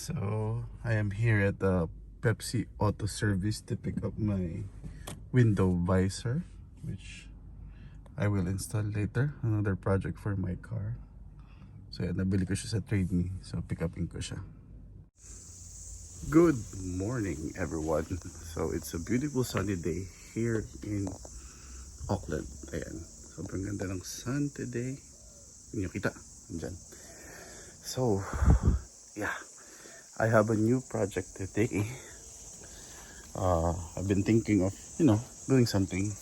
So I am here at the Pepsi Auto Service to pick up my window visor, which I will install later. Another project for my car. So yan, nabili ko siya sa Trade Me. So pick upin ko siya. Good morning everyone. So it's a beautiful sunny day here in Auckland. Ayan. Sobrang ganda ng sun today. Hindi nyo kita. Andyan. So yeah, I have a new project today. I've been thinking of, doing something.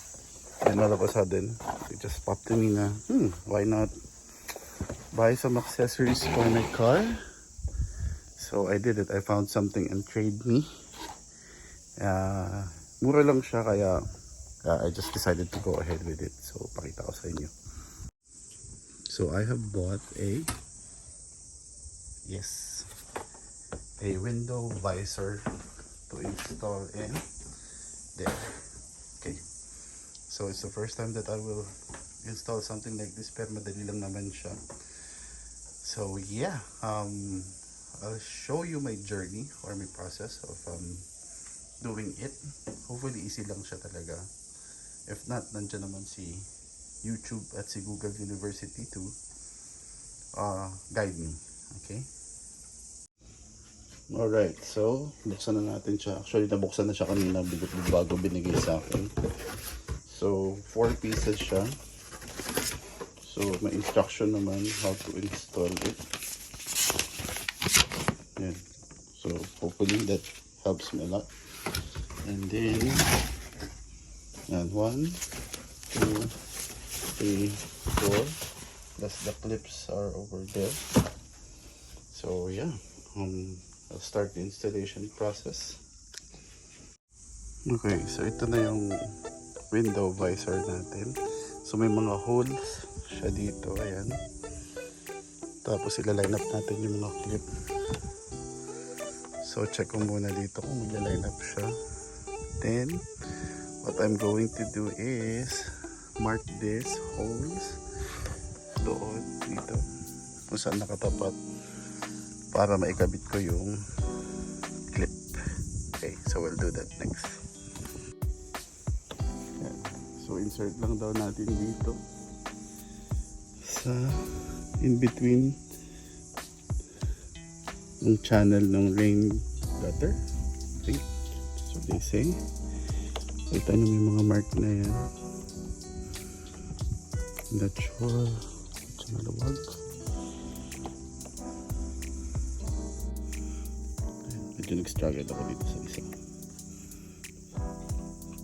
And all of a sudden, it just popped to me na, why not buy some accessories for my car? So I did it. I found something in Trade Me. Mura lang siya, kaya I just decided to go ahead with it. So pakita ko sa inyo. So I have bought a window visor to install in there. Okay, so it's the first time that I will install something like this, pero madali lang naman siya. So yeah, I'll show you my journey or my process of doing it. Hopefully easy lang siya talaga. If not, nandiyan naman si YouTube at si Google University to guide me. Okay. Alright, so buksan na natin siya. Actually, nabuksan na siya kanina bago binigay sa akin. So, 4 pieces siya. So, may instruction naman how to install it. Yan. So, hopefully that helps me a lot. And then, yan, 1, 2, 3, 4. Plus the clips are over there. So, yeah. I'll start the installation process. Okay, so ito na yung window visor natin. So may mga holes siya dito, ayan. Tapos ila-line up natin yung mga clip. So check ko muna dito kung ila-line up siya. Then what I'm going to do is mark these holes doon dito kung saan nakatapat, para maikabit ko yung clip. Okay, so we'll do that next. Yan. So insert lang daw natin dito sa in between yung channel ng rain gutter. Okay, so they say. Kita nyo may mga mark na yan. Not sure. Ito malawag. Medyo nag-struggle ako dito sa isa.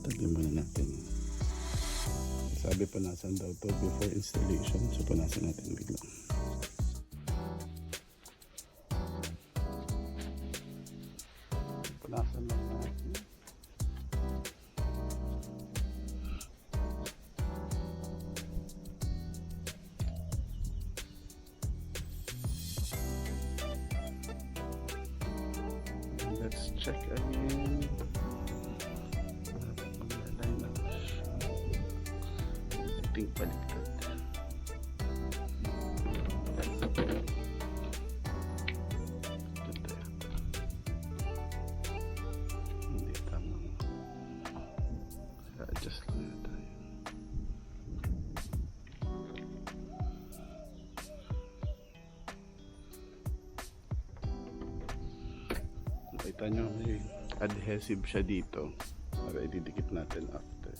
Tagyan muna natin. Sabi punasan daw to before installation. So punasan natin biglang. Punasan lang natin. Let's check again. I think baliktad. Hindi tama. Adjust lang na tayo. Nakita nyo, may adhesive siya dito para ididikit natin after.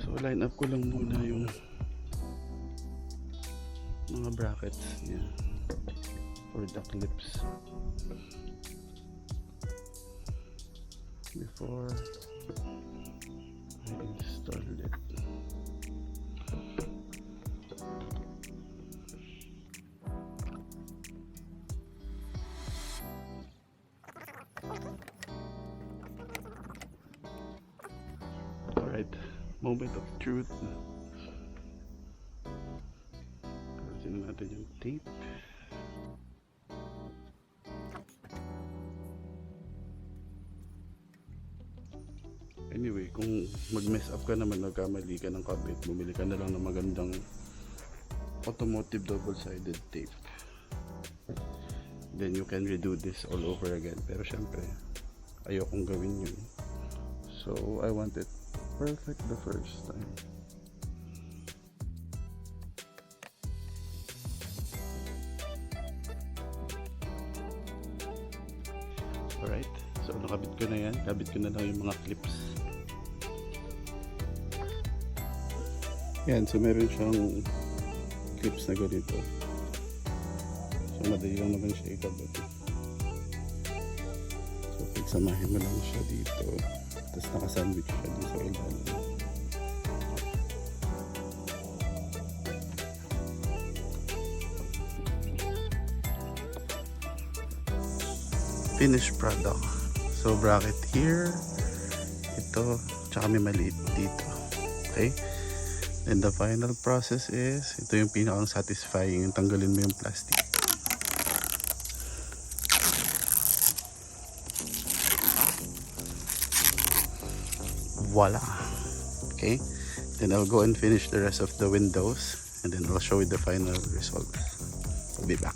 So line up ko lang muna yung mga brackets niya for the clips before I install it. Alright, moment of truth. Kasi natin yung tape. Anyway, kung mag-mess up ka naman, nagkamali ka ng kabit, bumili ka na lang ng magandang automotive double-sided tape. then you can redo this all over again. Pero syempre, ayokong gawin yun. So I want it perfect the first time. Alright, so nakabit ko na yan. Kabit ko na lang yung mga clips. Yan, so meron siyang clips na ganito. So madali lang naman siya ikabit. So pagsamahin mo lang siya dito. Tapos nakasandwich siya dito sa ilalim. Finished product. So bracket here, ito, tsaka may maliit dito. Okay? And the final process is, ito yung pinakang satisfying, yung tanggalin mo yung plastic. Voila! Okay? Then I'll go and finish the rest of the windows, and then I'll show you the final result. I'll be back.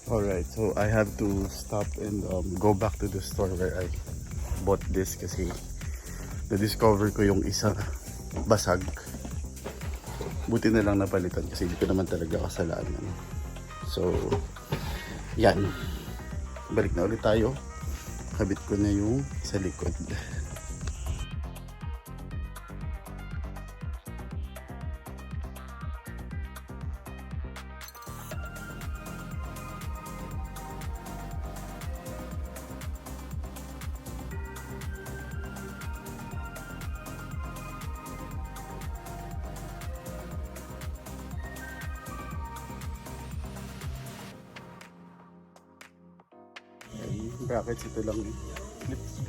Alright, so I have to stop and go back to the store where I bought this kasi na-discover ko yung isa basag. Buti na lang napalitan kasi hindi ko naman talaga kasalanan. So, yan. Balik na ulit tayo. Kabit ko na yung sa likod. Brackets, ito lang yung clips.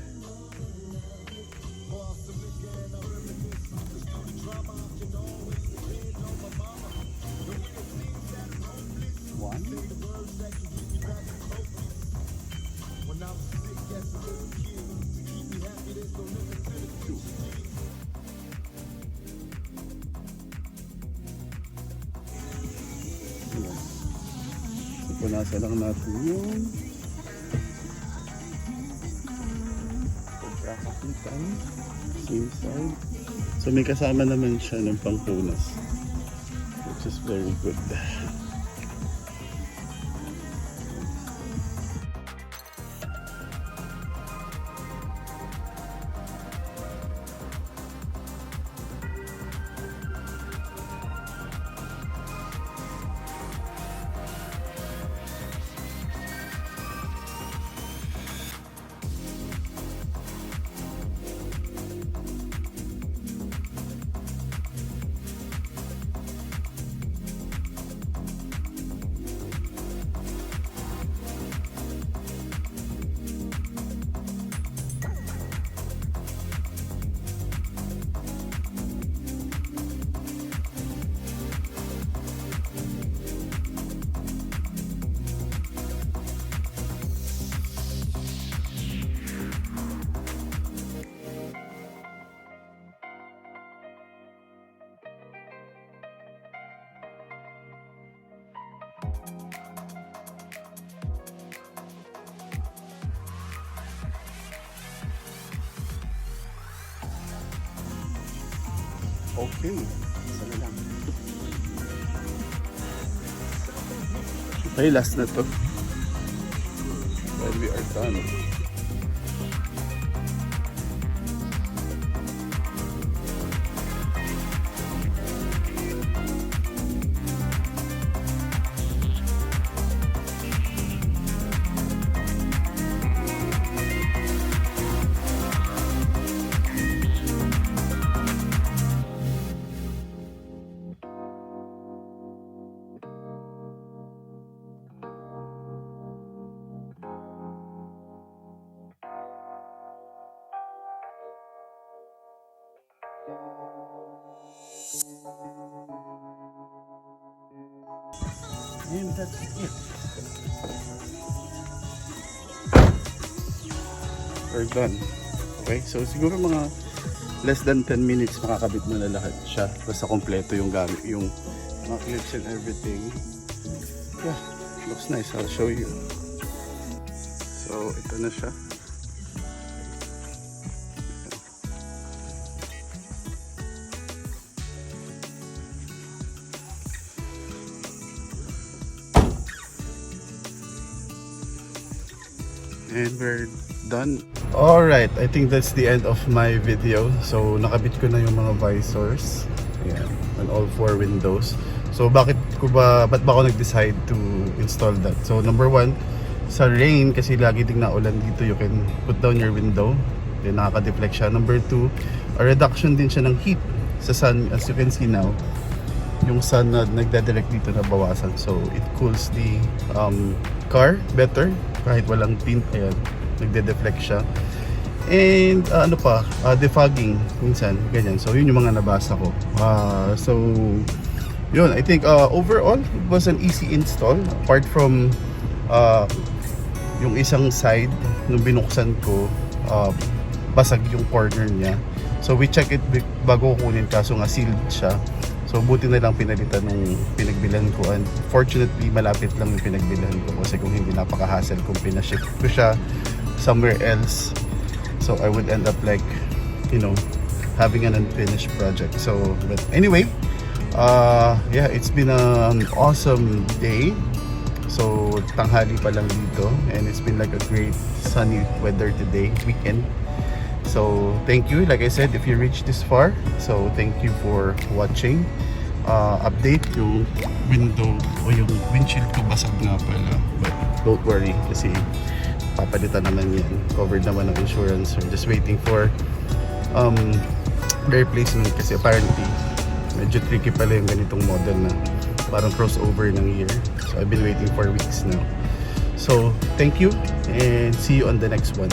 One. Two. So, punasan lang natin yung same side. So may kasama naman siya ng pangpunas, which is very good. Okay, isa na lang. Okay, last na to. When we are done. And that's it. We're done. Okay, so siguro mga less than 10 minutes makakabit mo na lahat siya. Basta kompleto yung gamit, yung mga clips and everything. Yeah, looks nice. I'll show you. So ito na siya. And we're done. Alright, I think that's the end of my video. So nakabit ko na yung mga visors. Ayan, on all 4 windows. So ba't ba ako nag-decide to install that? So number 1, sa rain, kasi lagi ding naulan dito, you can put down your window. Then nakaka-deflect siya. Number 2, a reduction din siya ng heat sa sun. As you can see now, yung sun na nagdadirect dito na bawasan. So it cools the car better kahit walang tint. Ayan, nagde-deflect siya. And defogging minsan ganyan. So yun yung mga nabasa ko. So yun, I think overall it was an easy install, apart from yung isang side nung binuksan ko, basag yung corner niya. So we check it bago kunin, kaso nga sealed siya. So buti na lang pinalitan nung pinagbilan ko, and fortunately malapit lang yung pinagbilan ko, kasi kung hindi napaka-hassle kung pinaship ko siya somewhere else. So I would end up like, you know, having an unfinished project. So but anyway, yeah, it's been an awesome day. So tanghali pa lang dito, and it's been like a great sunny weather today, weekend. So thank you, like I said, if you reached this far. So thank you for watching. Update yung window o yung windshield ko basag nga pala, but don't worry kasi papalitan naman yan, covered naman ng insurance. We're just waiting for the replacement, kasi apparently medyo tricky pala yung ganitong model na parang crossover ng year. So I've been waiting for weeks now. So thank you, and see you on the next one.